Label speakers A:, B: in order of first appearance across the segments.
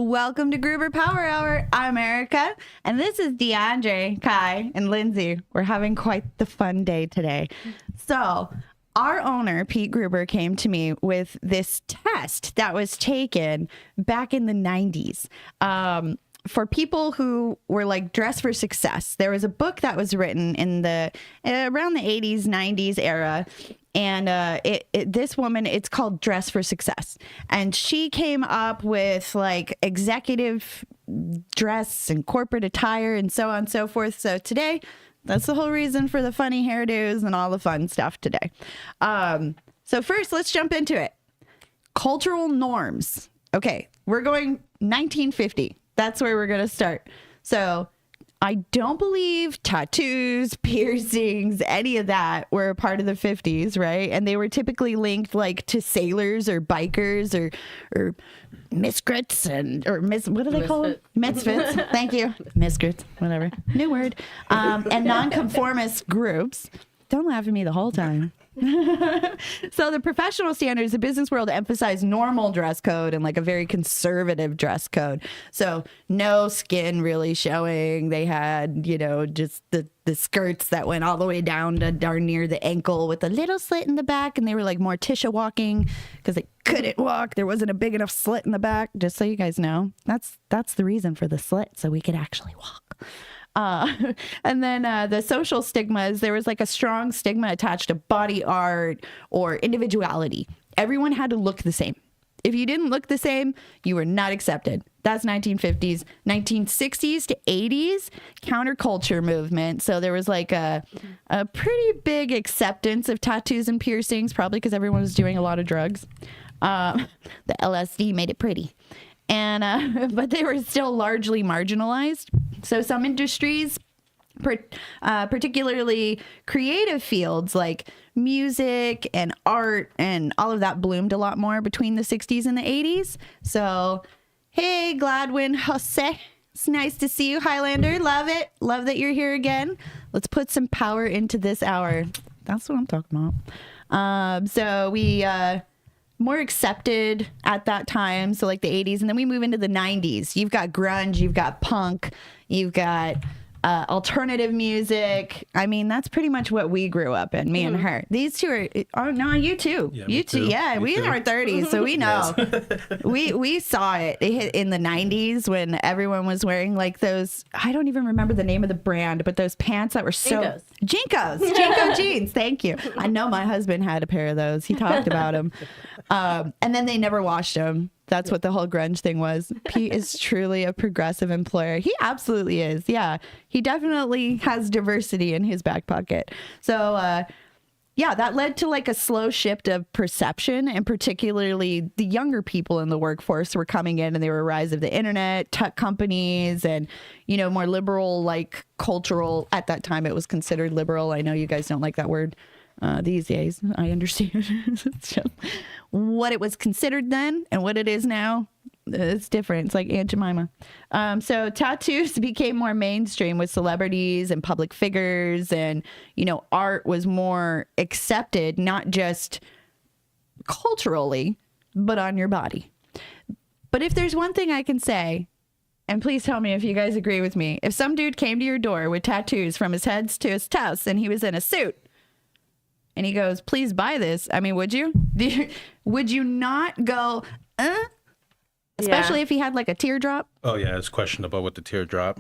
A: Welcome to Gruber Power Hour. I'm Erica, and this is DeAndre, Kai, and Lindsay. We're having quite the fun day today. So, our owner, Pete Gruber, came to me with this test that was taken back in the 90s. For people who were like dress for success. There was a book that was written in the around the 80s, 90s era. And this woman, it's called Dress for Success. And she came up with like executive dress and corporate attire and so on and so forth. So today, that's the whole reason for the funny hairdos and all the fun stuff today. So first, let's jump into it. Cultural norms. Okay, we're going 1950. That's where we're going to start. So I don't believe tattoos, piercings, any of that were a part of the 50s, right? And they were typically linked like to sailors or bikers or miscrits what do they call them? Misfits. Thank you. Miscrits, whatever. New word. And nonconformist groups. Don't laugh at me the whole time. So the professional standards, the business world emphasized normal dress code and like a very conservative dress code. So no skin really showing. They had, just the skirts that went all the way down to darn near the ankle with a little slit in the back. And they were like Morticia walking because they couldn't walk. There wasn't a big enough slit in the back. Just so you guys know, that's the reason for the slit, so we could actually walk. And then the social stigmas, there was like a strong stigma attached to body art or individuality. Everyone had to look the same. If you didn't look the same, you were not accepted. That's 1950s. 1960s to 80s, counterculture movement. So there was like a pretty big acceptance of tattoos and piercings, probably because everyone was doing a lot of drugs. The LSD made it pretty. And but they were still largely marginalized. So some industries, particularly creative fields like music and art and all of that bloomed a lot more between the 60s and the 80s. So, hey, Gladwin Jose. It's nice to see you, Highlander. Love it. Love that you're here again. Let's put some power into this hour. That's what I'm talking about. So we... more accepted at that time, so like the 80s, and then we move into the 90s. You've got grunge, you've got punk, you've got alternative music. I mean, that's pretty much what we grew up in, me and her. These two are, oh no, you too.
B: Yeah,
A: you too. Yeah, we in our 30s, so we know. we saw it hit in the 90s when everyone was wearing like those, I don't even remember the name of the brand, but those pants that were so... Jinkos. Jinko jeans. Thank you. I know my husband had a pair of those. He talked about them. And then they never washed them. That's what the whole grunge thing was. Pete is truly a progressive employer. He absolutely is. Yeah. He definitely has diversity in his back pocket. So, yeah, that led to like a slow shift of perception, and particularly the younger people in the workforce were coming in, and they were a rise of the internet, tech companies, and, more liberal, like cultural. At that time, it was considered liberal. I know you guys don't like that word. These days, I understand. It's just what it was considered then and what it is now. It's different. It's like Aunt Jemima. So tattoos became more mainstream with celebrities and public figures, and art was more accepted, not just culturally, but on your body. But if there's one thing I can say, and please tell me if you guys agree with me, if some dude came to your door with tattoos from his head to his toes and he was in a suit, and he goes, please buy this. I mean, would you? Would you not go, Especially if he had like a teardrop?
B: Oh, yeah. It's questionable with the teardrop.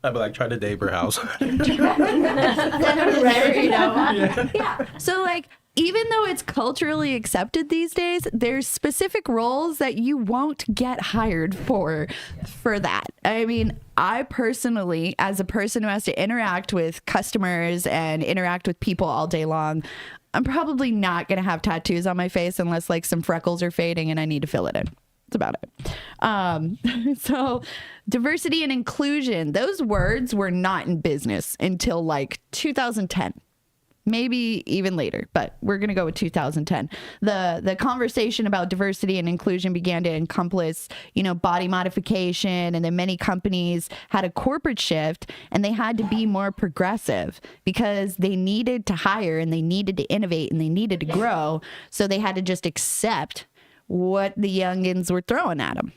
B: I'd be like, try the Daber house.
A: Yeah. So like, even though it's culturally accepted these days, there's specific roles that you won't get hired for that. I mean, I personally, as a person who has to interact with customers and interact with people all day long, I'm probably not going to have tattoos on my face unless like some freckles are fading and I need to fill it in. That's about it. So diversity and inclusion, those words were not in business until like 2010. Maybe even later, but we're going to go with 2010. The conversation about diversity and inclusion began to encompass, body modification, and then many companies had a corporate shift, and they had to be more progressive because they needed to hire and they needed to innovate and they needed to grow. So they had to just accept what the youngins were throwing at him,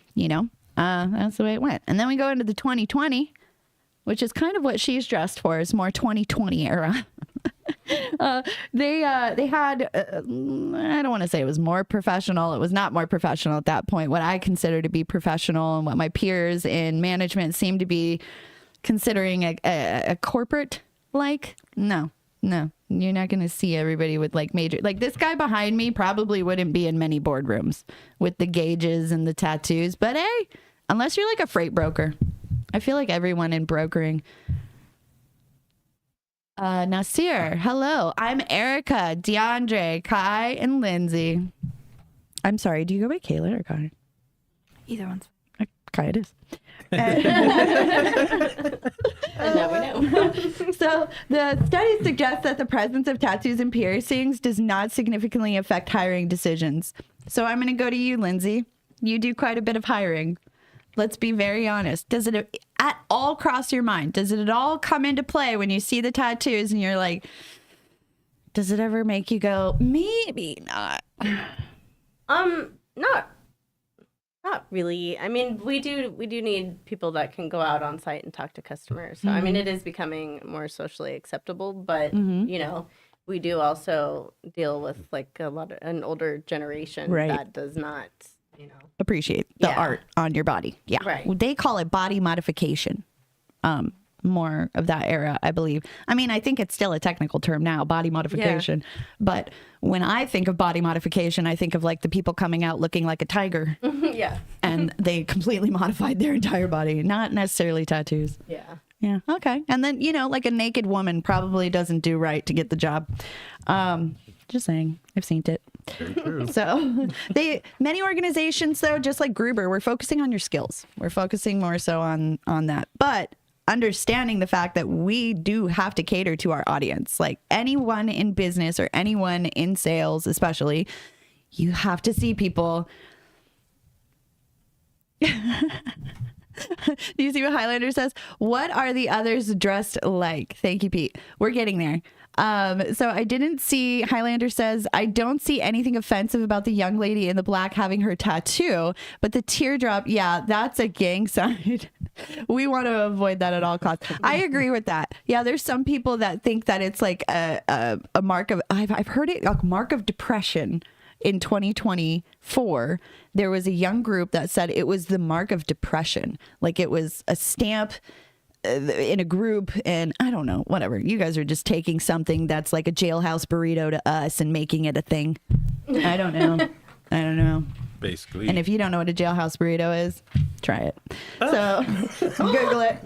A: That's the way it went. And then we go into the 2020, which is kind of what she's dressed for, is more 2020 era. They had, I don't want to say it was more professional. It was not more professional at that point. What I consider to be professional and what my peers in management seem to be considering a corporate, no, you're not going to see everybody with major, this guy behind me probably wouldn't be in many boardrooms with the gauges and the tattoos. But hey, unless you're a freight broker, I feel like everyone in brokering. Nasir, hello. I'm Erica, DeAndre, Kai, and Lindsay. I'm sorry. Do you go by Kayla or Kai?
C: Either one's.
A: Kai, it is.
C: And now we know.
A: So the study suggests that the presence of tattoos and piercings does not significantly affect hiring decisions. So I'm going to go to you, Lindsay. You do quite a bit of hiring. Let's be very honest. Does it at all cross your mind? Does it at all come into play when you see the tattoos and you're like, does it ever make you go, maybe not?
C: Not really. I mean, we do need people that can go out on site and talk to customers. So I mean, it is becoming more socially acceptable, but we do also deal with an older generation that does not,
A: appreciate the art on your body. Yeah.
C: Right.
A: They call it body modification. More of that era, I believe. I mean, I think it's still a technical term now, body modification. Yeah. But when I think of body modification, I think of the people coming out looking like a tiger.
C: Yeah.
A: And they completely modified their entire body, not necessarily tattoos.
C: Yeah.
A: Yeah. Okay. And then, a naked woman probably doesn't do right to get the job. Just saying, I've seen it.
B: Very true.
A: So many organizations, though, just like Gruber, we're focusing on your skills. We're focusing more so on that. But understanding the fact that we do have to cater to our audience, like anyone in business or anyone in sales, especially, you have to see people. Do you see what Highlander says? What are the others dressed like? Thank you, Pete. We're getting there. So I didn't see, Highlander says, I don't see anything offensive about the young lady in the black having her tattoo, but the teardrop, yeah, that's a gang sign. We want to avoid that at all costs. I agree with that. Yeah, there's some people that think that it's a mark of, I've heard it, a mark of depression. In 2024, there was a young group that said it was the mark of depression. It was a stamp in a group, and I don't know, whatever. You guys are just taking something that's like a jailhouse burrito to us and making it a thing. I don't know.
B: Basically.
A: And if you don't know what a jailhouse burrito is, try it. So Google it.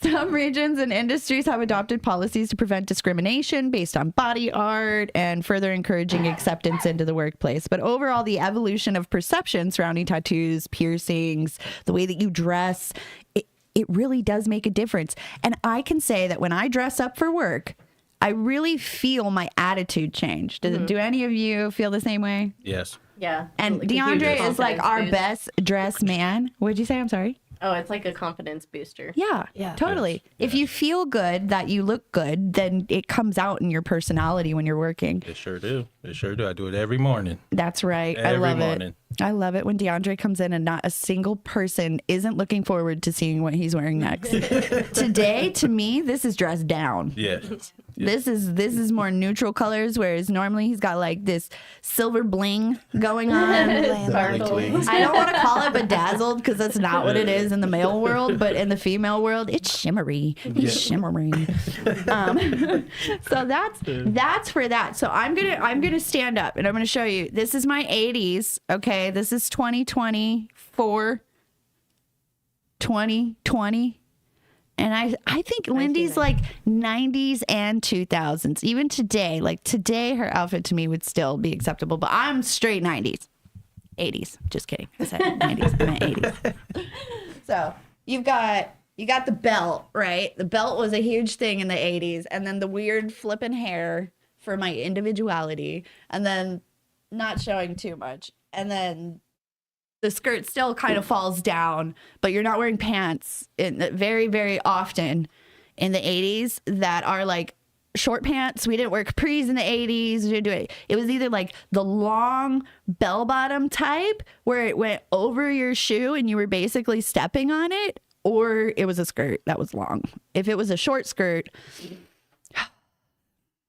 A: Some regions and industries have adopted policies to prevent discrimination based on body art and further encouraging acceptance into the workplace. But overall, the evolution of perception surrounding tattoos, piercings, the way that you dress, it really does make a difference. And I can say that when I dress up for work, I really feel my attitude change. Do any of you feel the same way?
B: Yes.
C: Yeah.
A: And DeAndre is our best dressed man. What'd you say? I'm sorry.
C: Oh, it's like a confidence booster.
A: Yeah, totally. Yes. If you feel good, that you look good, then it comes out in your personality when you're working.
B: It sure do. I do it every morning.
A: That's right.
B: Every morning.
A: I love it when DeAndre comes in and not a single person isn't looking forward to seeing what he's wearing next. Today, to me, this is dressed down.
B: Yeah.
A: This is more neutral colors, whereas normally he's got this silver bling going on. I don't want to call it bedazzled because that's not what it is in the male world, but in the female world, it's shimmery. He's shimmering. So that's for that. So I'm gonna stand up and I'm gonna show you. This is my 80s. Okay, this is 2024, 2020. And I think Lindy's 90s and 2000s. Even today, today her outfit to me would still be acceptable, but I'm straight 90s. 80s. Just kidding. I said 90s. I meant 80s. So you got the belt, right? The belt was a huge thing in the 80s. And then the weird flipping hair for my individuality. And then not showing too much. And then the skirt still kind of falls down, but you're not wearing pants very, very often in the 80s that are short pants. We didn't wear capris in the 80s. We didn't do it. It was either like the long bell bottom type where it went over your shoe and you were basically stepping on it, or it was a skirt that was long. If it was a short skirt,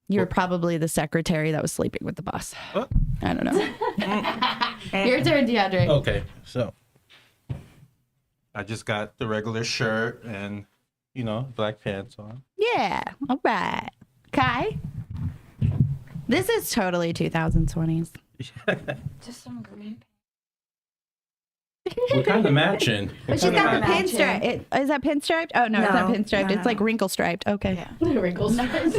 A: you were probably the secretary that was sleeping with the boss.
B: What?
A: I don't know. Your turn, DeAndre.
B: Okay, so I just got the regular shirt and, black pants on.
A: Yeah. All right. Kai? This is totally 2020s.
D: Just some green.
B: We're kind of matching.
A: But she's got the pinstripe. Is that pinstriped? Oh, no, it's not pinstriped.
D: No.
A: It's like wrinkle striped. Okay.
D: Yeah.
C: Wrinkles.
D: They're just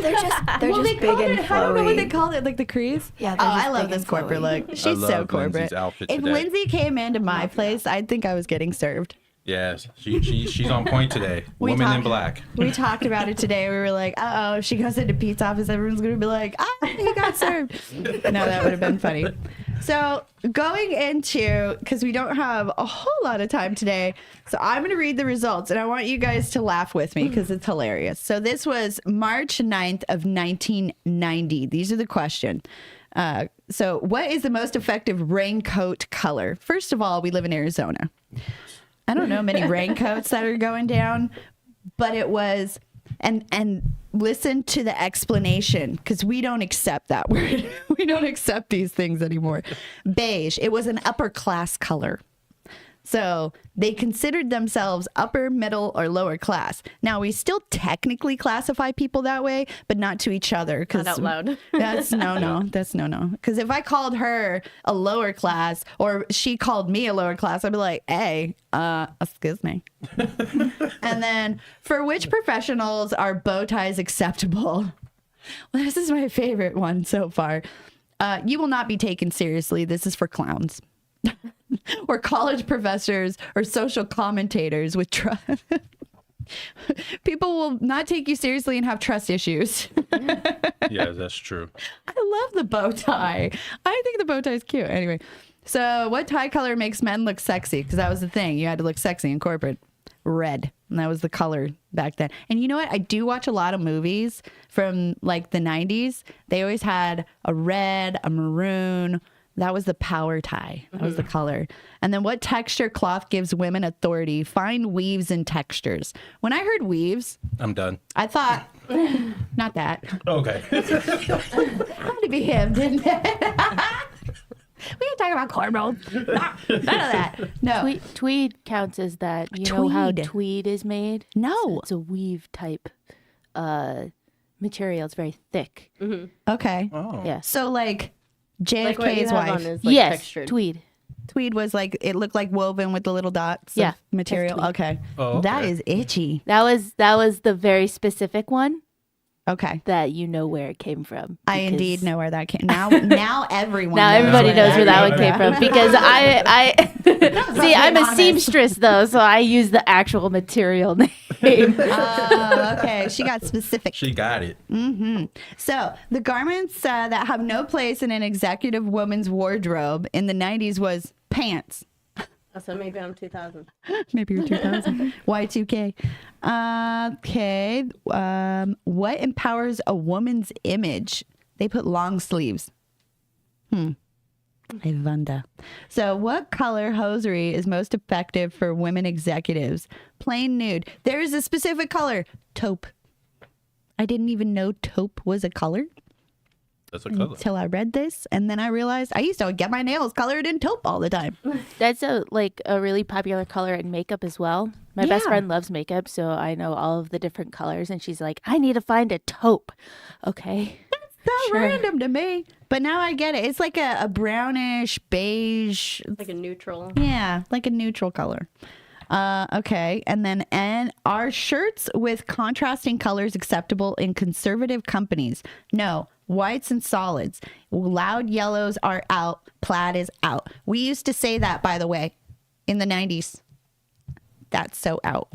D: big and flowy.
A: I don't know what they called it, like the crease.
D: Yeah,
A: Oh,
D: they're just
A: I love
D: big
A: this
D: and
A: corporate
D: flowy.
A: look. She's so corporate.
B: Lindsay's outfit
A: If
B: today.
A: Lindsay came into my place, I'd think I was getting served.
B: Yes, she's on point today.
A: We
B: Woman in
A: talked-
B: black.
A: We talked about it today. We were like, uh-oh, if she goes into Pete's office, everyone's going to be like, he got served. No, that would have been funny. So going into, because we don't have a whole lot of time today, so I'm going to read the results, and I want you guys to laugh with me because it's hilarious. So this was March 9th of 1990. These are the question. So what is the most effective raincoat color? First of all, we live in Arizona. I don't know many raincoats that are going down, but it was, and listen to the explanation, because we don't accept that word. We don't accept these things anymore. Beige. It was an upper class color. So they considered themselves upper, middle, or lower class. Now, we still technically classify people that way, but not to each other.
C: Not out loud.
A: That's no. That's no. Because if I called her a lower class or she called me a lower class, I'd be like, hey, excuse me. And then for which professionals are bow ties acceptable? Well, this is my favorite one so far. You will not be taken seriously. This is for clowns. Or college professors or social commentators with trust. People will not take you seriously and have trust issues.
B: Yeah, that's true.
A: I love the bow tie. I think the bow tie is cute. Anyway, so what tie color makes men look sexy? Because that was the thing. You had to look sexy in corporate. Red. And that was the color back then. And you know what? I do watch a lot of movies from like the 90s. They always had a red, a maroon. That was the power tie. That was the color. And then what texture cloth gives women authority? Find weaves and textures. When I heard weaves,
B: I'm done.
A: I thought, not that.
B: Okay.
A: Had to be him, didn't it? We can talk about cornrows. None of that. No.
E: Tweed counts as that. You know how
A: Tweed.
E: tweed is made?
A: No.
E: It's a weave type material. It's very thick.
A: Okay.
B: Oh.
E: Yes.
A: So like
C: Like what you
A: JFK's
C: have on
A: wife.
C: is like
E: yes,
C: textured.
E: tweed.
A: Tweed was like, it looked like woven with the little dots
E: Yeah,
A: of material.
E: that's
A: Okay.
B: Oh, okay.
A: That is itchy.
E: That was the very specific one
A: Okay.
E: that you know where it came from.
A: I
E: because-
A: indeed know where that came. Now everyone.
E: Now
A: knows
E: everybody knows where that one
B: came
E: came from because I see I'm a seamstress though, so I use the actual material name.
A: Oh, okay. She got specific.
B: She got it.
A: So the garments that have no place in an executive woman's wardrobe in the 90s was pants.
C: So maybe I'm 2000.
A: Maybe you're 2000. Y2K. Okay. What empowers a woman's image? They put long sleeves. I wonder. So what color hosiery is most effective for women executives? Plain nude. There is a specific color. Taupe. I didn't even know taupe was a color
B: That's a color.
A: until I read this. And then I realized I used to get my nails colored in taupe all the time.
E: That's a really popular color in makeup as well. My best
A: Yeah.
E: friend loves makeup, so I know all of the different colors, and she's like, I need to find a taupe. Okay.
A: So
E: Sure.
A: random to me. But now I get it. It's like a brownish, beige.
C: Like a neutral.
A: Yeah, like a neutral color. Okay. And are shirts with contrasting colors acceptable in conservative companies? No. Whites and solids. Loud yellows are out. Plaid is out. We used to say that, by the way, in the 90s. That's so out.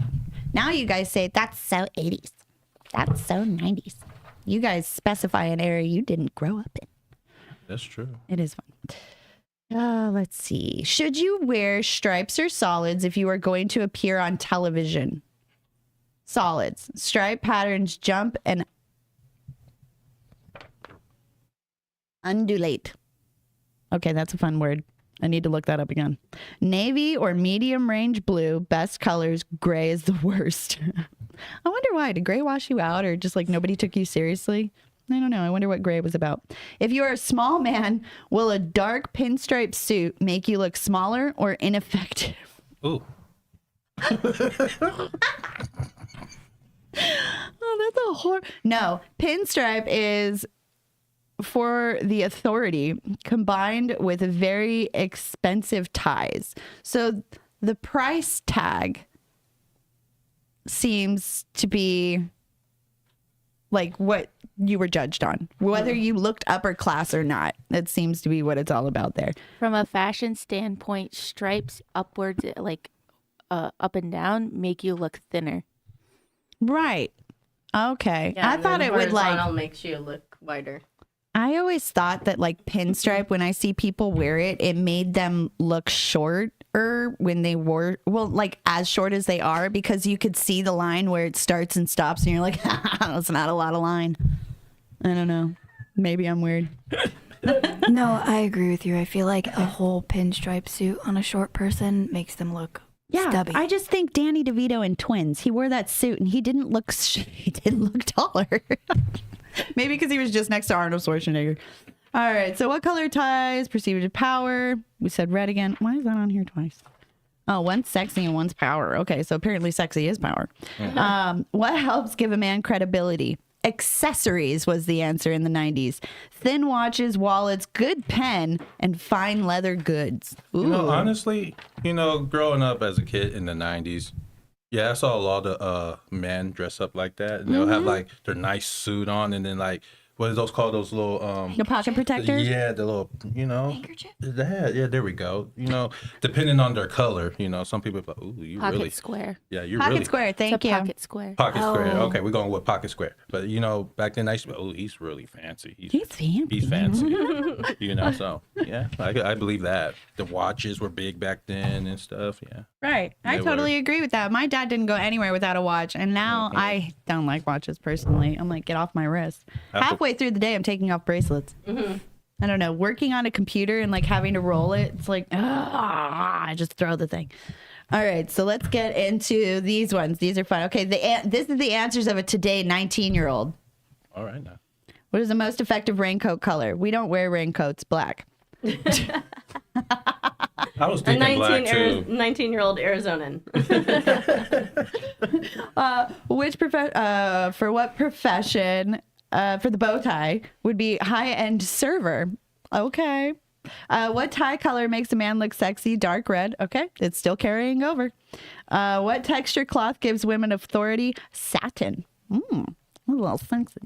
A: Now you guys say that's so 80s. That's so 90s. You guys specify an area you didn't grow up in.
B: That's true.
A: It is fun. Let's see. Should you wear stripes or solids if you are going to appear on television? Solids. Stripe patterns jump and Undulate. Okay, that's a fun word. I need to look that up again. Navy or medium range blue, best colors. Gray is the worst. I wonder why. Did gray wash you out, or just like nobody took you seriously? I don't know. I wonder what gray was about. If you're a small man, will a dark pinstripe suit make you look smaller or ineffective?
B: Ooh.
A: Oh, that's a horror. No, pinstripe is for the authority combined with very expensive ties. So the price tag seems to be like what you were judged on, whether you looked upper class or not. That seems to be what it's all about there.
E: From a fashion standpoint, stripes upwards, like up and down, make you look thinner.
A: Right. Okay.
C: Yeah,
A: I thought it would like.
C: Horizontal makes you look wider.
A: I always thought that like pinstripe, when I see people wear it, it made them look shorter when they wore, well, like as short as they are, because you could see the line where it starts and stops and you're like, that's not a lot of line. I don't know. Maybe I'm weird.
D: No, I agree with you. I feel like a whole pinstripe suit on a short person makes them look stubby.
A: I just think Danny DeVito in Twins, he wore that suit and he didn't look taller. Maybe because he was just next to Arnold Schwarzenegger. All right. So what color ties perceived as power? We said red again. Why is that on here twice? Oh, one's sexy and one's power. Okay. So apparently sexy is power. What helps give a man credibility? Accessories was the answer in the 90s. Thin watches, wallets, good pen, and fine leather goods. Ooh.
B: You know, honestly, growing up as a kid in the 90s, yeah, I saw a lot of men dress up like that. And they'll have like their nice suit on, and then like, what is those called? Those little
A: The pocket protector?
B: Yeah, the little,
D: Handkerchief?
B: Yeah, there we go. Depending on their color, some people are like, ooh, you
E: Pocket
B: really
E: square.
B: Yeah, you
A: Pocket
B: really
A: square. Thank
E: It's a
A: you.
E: pocket square.
B: Pocket square. Okay, we're going with pocket square. But back then I used to be, oh, he's really fancy.
A: He's fancy.
B: He's fancy. So yeah, I believe that. The watches were big back then and stuff. Yeah.
A: Right. I
B: They
A: totally
B: were.
A: agree with that. My dad didn't go anywhere without a watch. And now I don't like watches personally. I'm like, get off my wrist. Halfway through the day, I'm taking off bracelets. I don't know. Working on a computer and like having to roll it, it's like, I just throw the thing. All right. So let's get into these ones. These are fun. Okay. This is the answers of a today 19-year-old.
B: All right now.
A: What is the most effective raincoat color? We don't wear raincoats. Black.
B: I was
C: A
B: thinking black too.
C: 19-year-old Arizonan.
A: For what profession, for the bow tie, would be high-end server? Okay. What tie color makes a man look sexy? Dark red. Okay. It's still carrying over. What texture cloth gives women authority? Satin. A little sexy.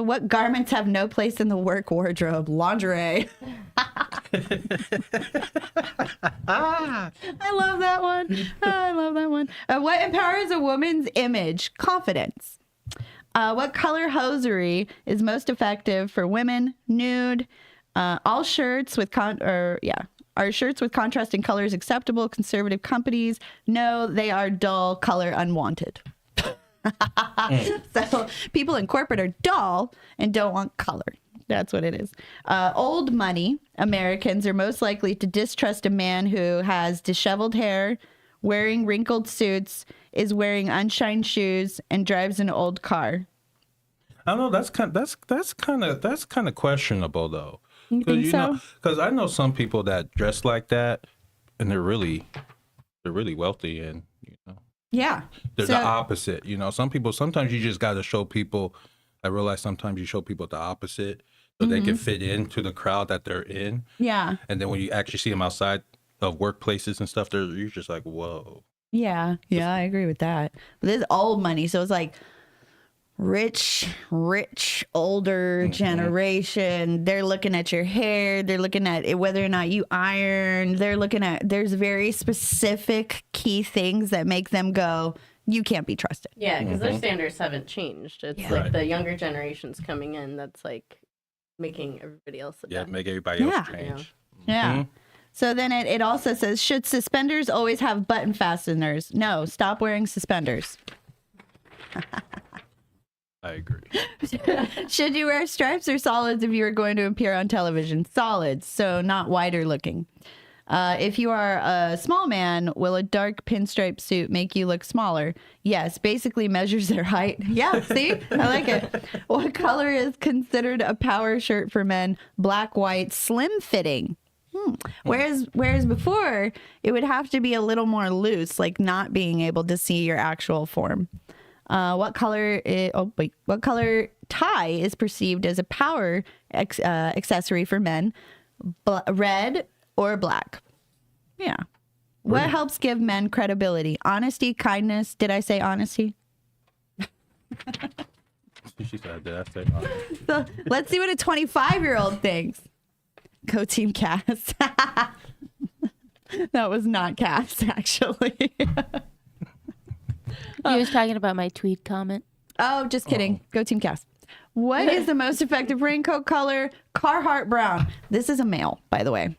A: What garments have no place in the work wardrobe? Lingerie. I love that one. What empowers a woman's image? Confidence. What color hosiery is most effective for women? Nude. Are shirts with contrasting colors acceptable? Conservative companies? No, they are dull, color unwanted. So people in corporate are dull and don't want color. That's what it is. Old money Americans are most likely to distrust a man who has disheveled hair, wearing wrinkled suits, is wearing unshined shoes, and drives an old car.
B: I don't know. That's kind of questionable though.
A: You think so?
B: Because I know some people that dress like that, and they're really wealthy, and
A: Yeah.
B: they're the opposite. Some people, sometimes you just got to show people. I realize sometimes you show people the opposite so they can fit into the crowd that they're in.
A: Yeah.
B: And then when you actually see them outside of workplaces and stuff, you're just like, whoa.
A: Yeah. Yeah, I agree with that. But this is old money. So it's like rich, older generation. They're looking at your hair. They're looking at whether or not you iron. They're looking at, there's very specific key things that make them go, you can't be trusted.
C: Yeah, because their standards haven't changed. It's like the younger generations coming in that's like making everybody else adapt.
B: Yeah, make everybody else change.
A: Yeah. So then it also says, should suspenders always have button fasteners? No, stop wearing suspenders.
B: I agree.
A: Should you wear stripes or solids if you are going to appear on television? Solids, so not wider looking. If you are a small man, will a dark pinstripe suit make you look smaller? Yes, basically measures their height. Yeah, see? I like it. What color is considered a power shirt for men? Black, white, slim fitting. Whereas before, it would have to be a little more loose, like not being able to see your actual form. What color tie is perceived as a power accessory for men? Red or black? Yeah. What helps give men credibility? Honesty, kindness. Did I say honesty?
B: She said, did I say honesty?
A: So let's see what a 25-year-old thinks. Go Team Cass. That was not Cass, actually.
E: He was talking about my tweet comment.
A: Oh, just kidding. Go Team Cass. What is the most effective raincoat color? Carhartt brown. This is a male, by the way.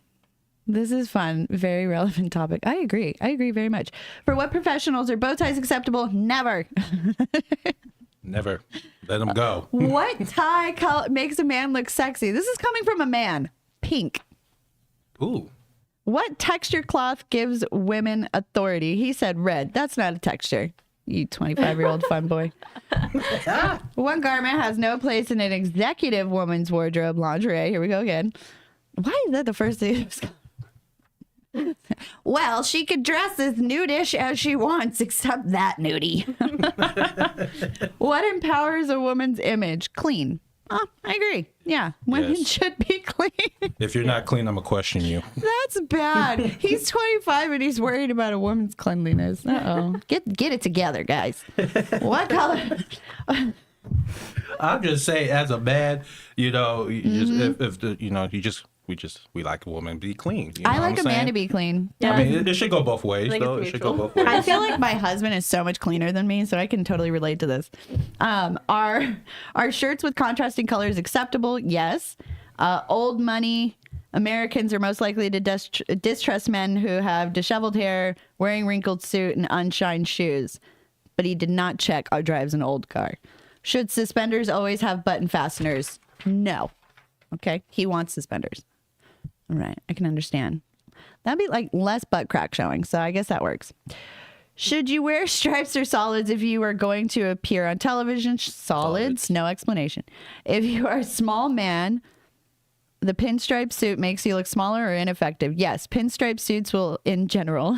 A: This is fun. Very relevant topic. I agree. I agree very much. For what professionals are bow ties acceptable? Never.
B: Never. Let them go.
A: What tie color makes a man look sexy? This is coming from a man. Pink.
B: Ooh.
A: What texture cloth gives women authority? He said red. That's not a texture. You 25-year-old fun boy. One garment has no place in an executive woman's wardrobe. Lingerie. Here we go again. Why is that the first thing? Well, she could dress as nudish as she wants, except that nudie. What empowers a woman's image? Clean. Oh, I agree. Yeah, women
B: Yes.
A: should be clean.
B: If you're not clean, I'm going to question you.
A: That's bad. He's 25 and he's worried about a woman's cleanliness. Uh-oh. Get it together, guys. What color?
B: I'm just saying, as a man, you know, you just, if the, you know, we like a woman to be clean. You know
A: I
B: what
A: like
B: I'm
A: a man
B: saying?
A: to be clean.
B: I mean, it should go both ways,
C: think
B: though.
C: it's
B: It should go
C: mutual.
B: both ways.
A: I feel like my husband is so much cleaner than me, so I can totally relate to this. Are shirts with contrasting colors acceptable? Yes. Old money Americans are most likely to distrust men who have disheveled hair, wearing wrinkled suit, and unshined shoes. But he did not check or drives an old car. Should suspenders always have button fasteners? No. Okay. He wants suspenders. All right. I can understand. That'd be like less butt crack showing. So I guess that works. Should you wear stripes or solids if you are going to appear on television? Solids. No explanation. If you are a small man, the pinstripe suit makes you look smaller or ineffective. Yes, pinstripe suits will in general.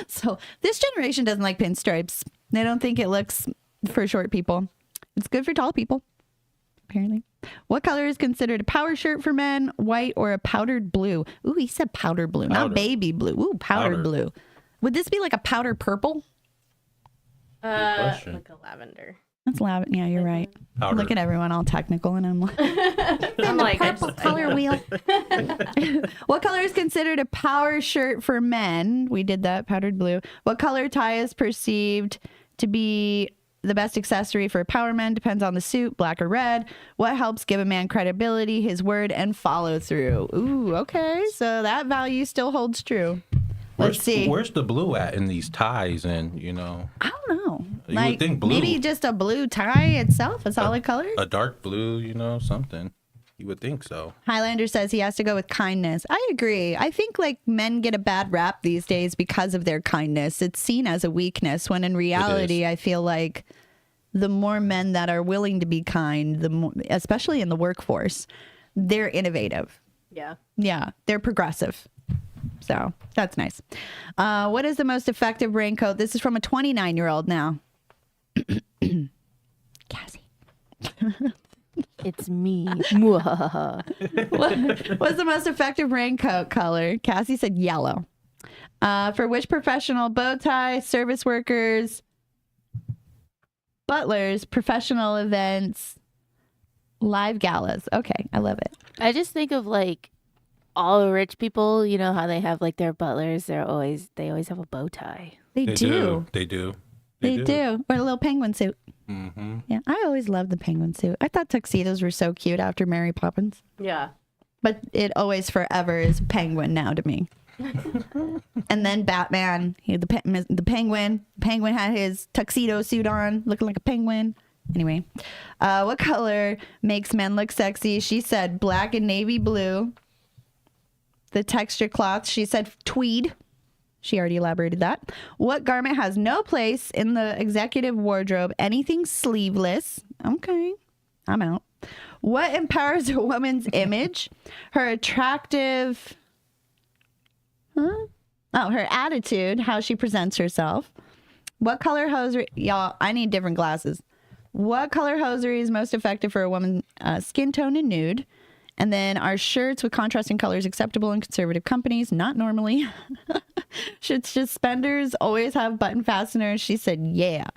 A: So this generation doesn't like pinstripes. They don't think it looks for short people. It's good for tall people, apparently. What color is considered a power shirt for men? White or a powdered blue? Ooh, he said powder blue, not baby blue. Ooh, powdered blue. Would this be like a powder purple?
B: question.
C: Like a lavender.
A: That's lavender. Yeah, you're right.
B: Powder.
A: Look at everyone all technical, and I'm like,
C: I'm like,
A: purple color wheel. What color is considered a power shirt for men? We did that, powdered blue. What color tie is perceived to be the best accessory for a power man? Depends on the suit, black or red. What helps give a man credibility? His word and follow through. Ooh, okay. So that value still holds true. Let's see.
B: Where's the blue at in these ties? And you know,
A: I don't know.
B: You would think blue.
A: Maybe just a blue tie itself, a solid color.
B: a dark blue, you know, something. You would think so.
A: Highlander says he has to go with kindness. I agree. I think like men get a bad rap these days because of their kindness. It's seen as a weakness when in reality, I feel like the more men that are willing to be kind, the more, especially in the workforce, they're innovative.
C: yeah.
A: Yeah, they're progressive. So that's nice. What is the most effective raincoat? This is from a 29-year-old now. Cassie.
E: It's me.
A: What's the most effective raincoat color? Cassie said yellow. For which professional? Bow tie, service workers, butlers, professional events, live galas. Okay, I love it.
E: I just think of like all rich people, you know how they have like their butlers, they always have a bow tie.
A: They do.
B: They do.
A: They do. Or a little penguin suit.
B: Mm-hmm.
A: Yeah, I always loved the penguin suit. I thought tuxedos were so cute after Mary Poppins.
C: Yeah.
A: But it always forever is penguin now to me. And then Batman, he had the penguin. The penguin had his tuxedo suit on, looking like a penguin. Anyway, what color makes men look sexy? She said black and navy blue. The texture cloth, she said tweed. She already elaborated that. What garment has no place in the executive wardrobe? Anything sleeveless. Okay, I'm out. What empowers a woman's image? Her attractive... Huh? Oh, her attitude, how she presents herself. What color hosiery? Y'all, I need different glasses. What color hosiery is most effective for a woman's skin tone and nude? And then are shirts with contrasting colors acceptable in conservative companies? Not normally. Should suspenders always have button fasteners? She said, yeah.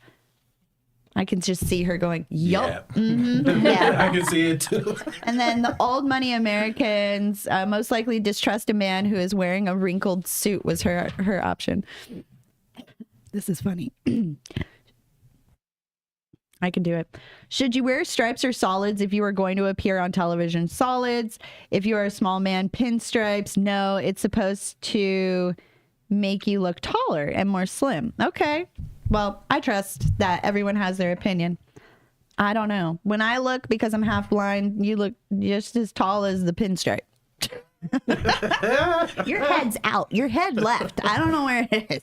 A: I can just see her going, yup.
B: Yeah.
A: Yeah.
B: I can see it too.
A: And then the old money Americans most likely distrust a man who is wearing a wrinkled suit was her option. This is funny. I can do it. Should you wear stripes or solids if you are going to appear on television? Solids. If you are a small man, pinstripes. No, it's supposed to make you look taller and more slim. Okay. Well, I trust that everyone has their opinion. I don't know. When I look, because I'm half blind, you look just as tall as the pinstripe. Your head's out. Your head left. I don't know where it is.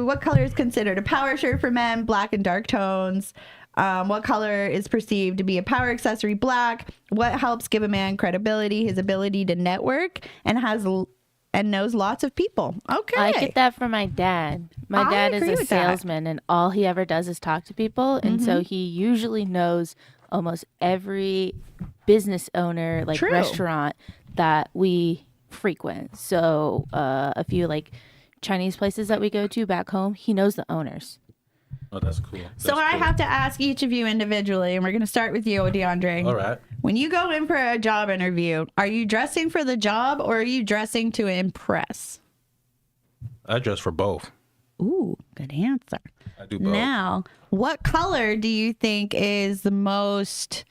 A: What color is considered a power shirt for men? Black and dark tones. What color is perceived to be a power accessory? Black. What helps give a man credibility? His ability to network and knows lots of people. Okay.
E: I get that from my dad. My dad is
A: agree
E: a
A: with that.
E: salesman, and all he ever does is talk to people. And so he usually knows almost every business owner, like
A: True.
E: restaurant that we frequent. So a few like Chinese places that we go to back home, he knows the owners.
B: Oh, that's cool.
A: So I have to ask each of you individually, and we're going to start with you, DeAndre.
B: All right.
A: When you go in for a job interview, are you dressing for the job or are you dressing to impress?
B: I dress for both.
A: Ooh, good answer.
B: I do both.
A: Now, what color do you think is the most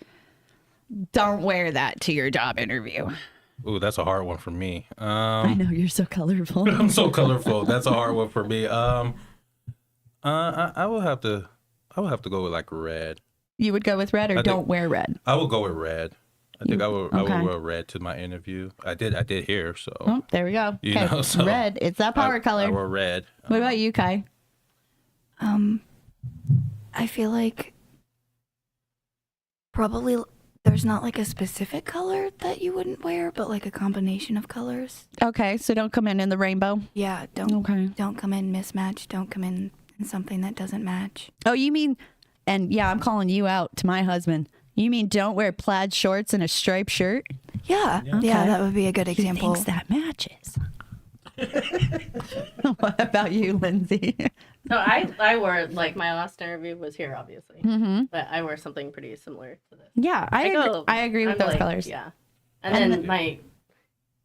A: don't wear that to your job interview?
B: Ooh, that's a hard one for me.
A: I know you're so colorful.
B: I'm so colorful. That's a hard one for me. I will have to go with like red.
A: You would go with red or don't wear red?
B: I will go with red. I think I will
A: okay.
B: wear red to my interview. I did here, so
A: Oh, there we go.
B: You know, so
A: red. It's that power
B: I
A: color.
B: wear red.
A: What about you, Kai?
D: I feel like probably there's not like a specific color that you wouldn't wear, but like a combination of colors.
A: Okay, so don't come in the rainbow.
D: Yeah, don't
A: Okay.
D: don't come in mismatched. Don't come in something that doesn't match.
A: Oh, you mean, and yeah, I'm calling you out to my husband. You mean don't wear plaid shorts and a striped shirt?
D: Yeah,
A: Okay.
D: yeah, that would be a good example.
A: Thinks that matches. What about you, Lindsay?
C: So I wore, like, my last interview was here, obviously, but I wear something pretty similar to this.
A: Yeah, I agree with
C: I'm
A: those
C: like,
A: colors.
C: Yeah, and then my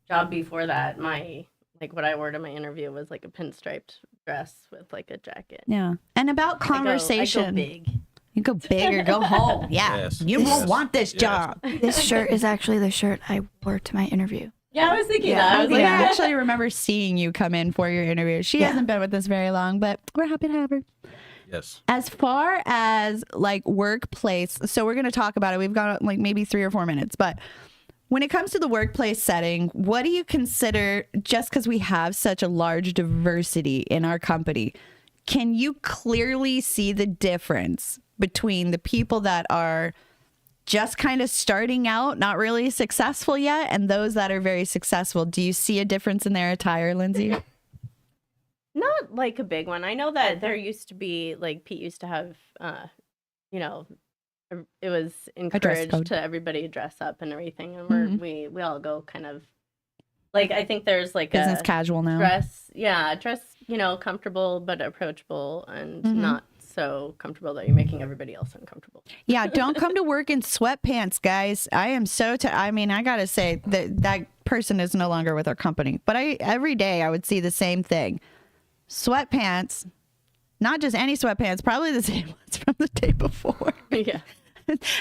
C: job before that, what I wore to my interview was like a pinstriped dress with like a jacket.
A: Yeah. And about conversation.
C: I go big.
A: You go big or go home. Yeah.
B: Yes.
A: You won't want this job.
D: This shirt is actually the shirt I wore to my interview.
C: Yeah, I was thinking that. I was
A: I
C: like,
A: actually remember seeing you come in for your interview. She hasn't been with us very long, but we're happy to have her.
B: Yes.
A: As far as like workplace, so we're going to talk about it. We've got like maybe 3 or 4 minutes, but when it comes to the workplace setting, what do you consider, just because we have such a large diversity in our company, can you clearly see the difference between the people that are just kind of starting out, not really successful yet, and those that are very successful? Do you see a difference in their attire, Lindsay?
C: not like a big one. I know that there used to be, like, Pete used to have, it was encouraged
A: code.
C: to everybody dress up and everything, and we all go kind of, like, I think there's like
A: Business
C: a
A: casual now.
C: dress, comfortable but approachable, and not so comfortable that you're making everybody else uncomfortable.
A: Yeah, don't come to work in sweatpants, guys. I am so I gotta say that person is no longer with our company, but every day I would see the same thing. Sweatpants, not just any sweatpants, probably the same ones from the day before.
C: Yeah.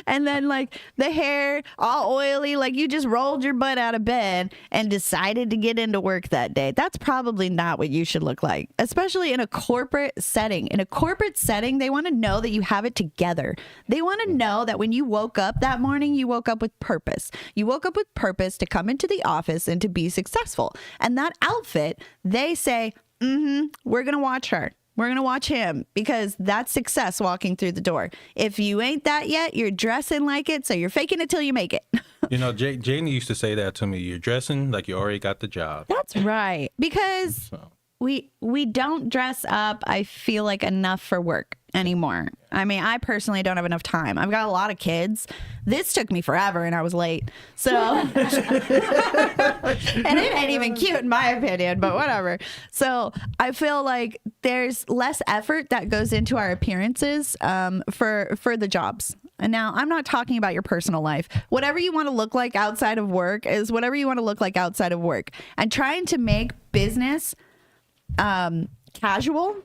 A: and then like the hair all oily, like you just rolled your butt out of bed and decided to get into work that day. That's probably not what you should look like, especially in a corporate setting. In a corporate setting, they want to know that you have it together. They want to know that when you woke up that morning, you woke up with purpose. You woke up with purpose to come into the office and to be successful. And that outfit, they say, we're going to watch her. We're going to watch him, because that's success walking through the door. If you ain't that yet, you're dressing like it, so you're faking it till you make it.
B: You know, Janie used to say that to me. You're dressing like you already got the job.
A: That's right. Because we don't dress up, I feel like, enough for work anymore. I mean, I personally don't have enough time. I've got a lot of kids. This took me forever and I was late. So, and it ain't even cute in my opinion, but whatever. So I feel like there's less effort that goes into our appearances for the jobs. And now I'm not talking about your personal life. Whatever you want to look like outside of work is whatever you want to look like outside of work. And trying to make business casual,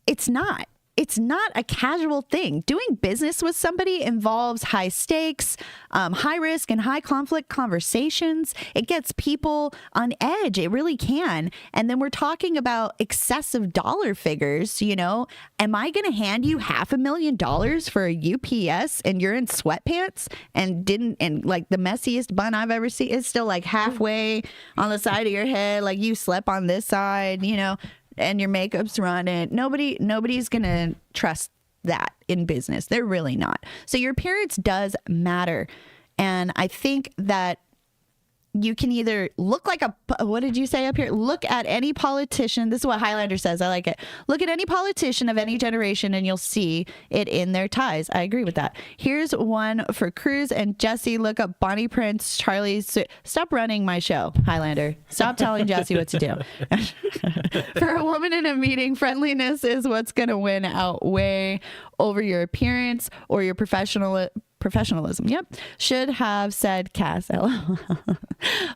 A: it's not. It's not a casual thing. Doing business with somebody involves high stakes, high risk, and high conflict conversations. It gets people on edge. It really can. And then we're talking about excessive dollar figures. You know, am I going to hand you $500,000 for a UPS and you're in sweatpants and like the messiest bun I've ever seen is still like halfway on the side of your head, like you slept on this side, you know, and your makeup's running. Nobody's gonna trust that in business. They're really not. So your appearance does matter. And I think that you can either look like what did you say up here? Look at any politician. This is what Highlander says. I like it. Look at any politician of any generation and you'll see it in their ties. I agree with that. Here's one for Cruz and Jesse. Look up Bonnie Prince, Stop running my show, Highlander. Stop telling Jesse what to do. For a woman in a meeting, friendliness is what's going to win outweigh over your appearance or your professionalism. Yep. Should have said Cass.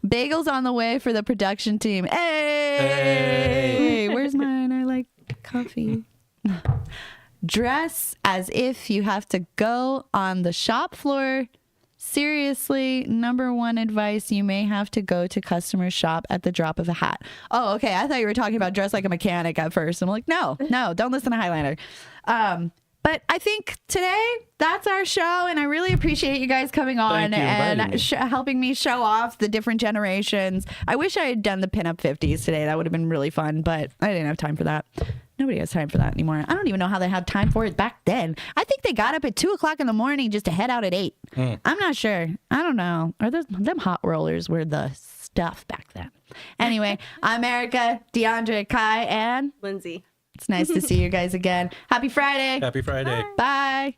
A: Bagels on the way for the production team. Hey! Where's mine? I like coffee. Dress as if you have to go on the shop floor. Seriously, number one advice, you may have to go to customer shop at the drop of a hat. Oh, okay. I thought you were talking about dress like a mechanic at first. I'm like, no, don't listen to Highlander. But I think today that's our show, and I really appreciate you guys coming on and helping me show off the different generations. I wish I had done the pinup 50s today. That would have been really fun, but I didn't have time for that. Nobody has time for that anymore. I don't even know how they had time for it back then. I think they got up at 2 o'clock in the morning just to head out at 8. I'm not sure. I don't know. Or them hot rollers were the stuff back then. Anyway, I'm Erica, DeAndre, Kai, and
C: Lindsay.
A: It's nice to see you guys again. Happy Friday.
B: Happy Friday.
A: Bye.